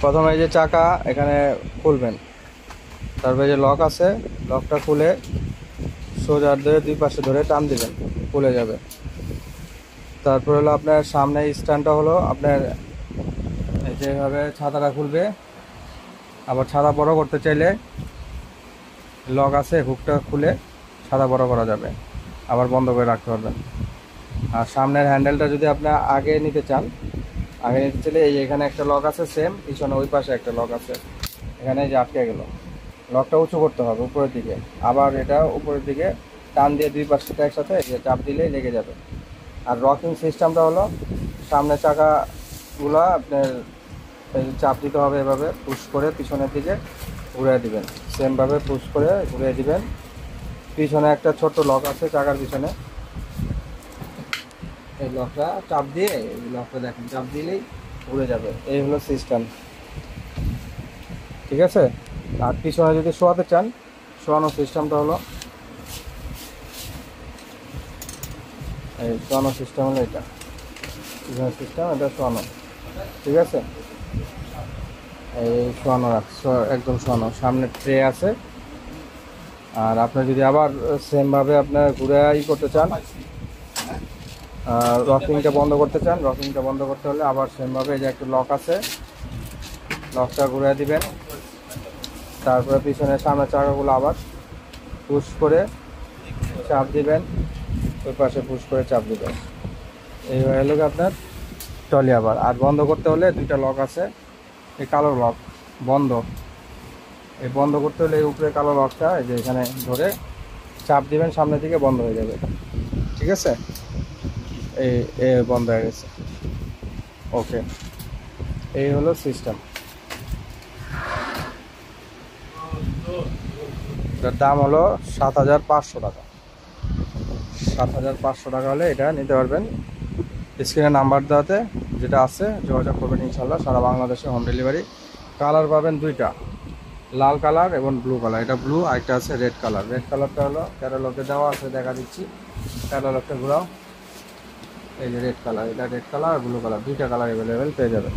প্রথমে এই যে চাকা এখানে খুলবেন, তারপরে যে লক আছে লকটা খুলে সোজা ধরে দুই পাশে ধরে টান দিবেন, খুলে যাবে। তারপর হলো আপনার সামনে স্ট্যান্ডটা হলো আপনার এই যেভাবে ছাতাটা খুলবে। আবার ছাতা বড় করতে চাইলে লক আছে, হুকটা খুলে ছাতা বড় করা যাবে, আবার বন্ধ করে রাখতে পারবেন। আর সামনের হ্যান্ডেলটা যদি আপনি আগে নিতে চান, আগে নিতে চাইলে এই এখানে একটা লক আছে সেম, পিছনে ওই পাশে একটা লক আছে, এখানে যে আটকে গেল, লকটা উঁচু করতে হবে উপরের দিকে। আবার এটা উপরের দিকে টান দিয়ে দুই পাশটা একসাথে চাপ দিলেই লেগে যাবে। আর রকিং সিস্টেমটা হলো সামনের চাকাগুলো আপনার চাপ দিতে হবে, এভাবে পুশ করে পিছনের দিকে ঘুরিয়ে দিবেন, সেমভাবে পুশ করে ঘুরিয়ে দিবেন। পিছনে একটা ছোট্ট লক আছে চাকার পিছনে, এই লকটা চাপ দিয়ে, এই লকটা দেখেন চাপ দিলেই ঘুরে যাবে। এই হলো সিস্টেম, ঠিক আছে। আর পিছনে যদি শোয়াতে চান, শোয়ানোর সিস্টেমটা হলো এই শোয়ানোর সিস্টেম হলো এটা, পিছনের সিস্টেম এটা শোয়ানো, ঠিক আছে। এই শোয়ানো একদম শোয়ানো, সামনে ট্রে আছে। আর আপনি যদি আবার সেমভাবে আপনার ঘুরে করতে চান, রকিংটা বন্ধ করতে চান, রকিংটা বন্ধ করতে হলে আবার সেমভাবে যে একটা লক আছে, লকটা ঘুরে দিবেন। তারপরে পিছনের সামনের চাকাগুলো আবার পুশ করে চাপ দিবেন, ওই পাশে পুশ করে চাপ দিবেন। এই হয়ে গেল আপনার টলি। আবার আর বন্ধ করতে হলে দুইটা লক আছে, এই কালো লক বন্ধ, এই বন্ধ করতে হলে এই উপরে কালো লকটা এই যে এখানে ধরে চাপ দিবেন, সামনের দিকে বন্ধ হয়ে যাবে, ঠিক আছে। এই বন্ধ হয়ে গেছে, ওকে। এই হলো সিস্টেম। এটার দাম হলো 7,500 টাকা। 7,500 টাকা হলে এটা নিতে পারবেন। স্ক্রিনে নাম্বার দেওয়াতে যেটা আছে যোগাযোগ করবেন, ইনশাল্লাহ সারা বাংলাদেশে হোম ডেলিভারি। কালার পাবেন দুইটা, লাল কালার এবং ব্লু কালার। এটা ব্লু, আর একটা আছে রেড কালার। রেড কালারটা হলো ক্যাটালগে দেওয়া আছে, দেখা দিচ্ছি, ক্যাটালগটা ঘুরাও। এই যে রেড কালার, এটা রেড কালার আর ব্লু কালার, দুইটা কালার অ্যাভেলেবেল পেয়ে যাবেন।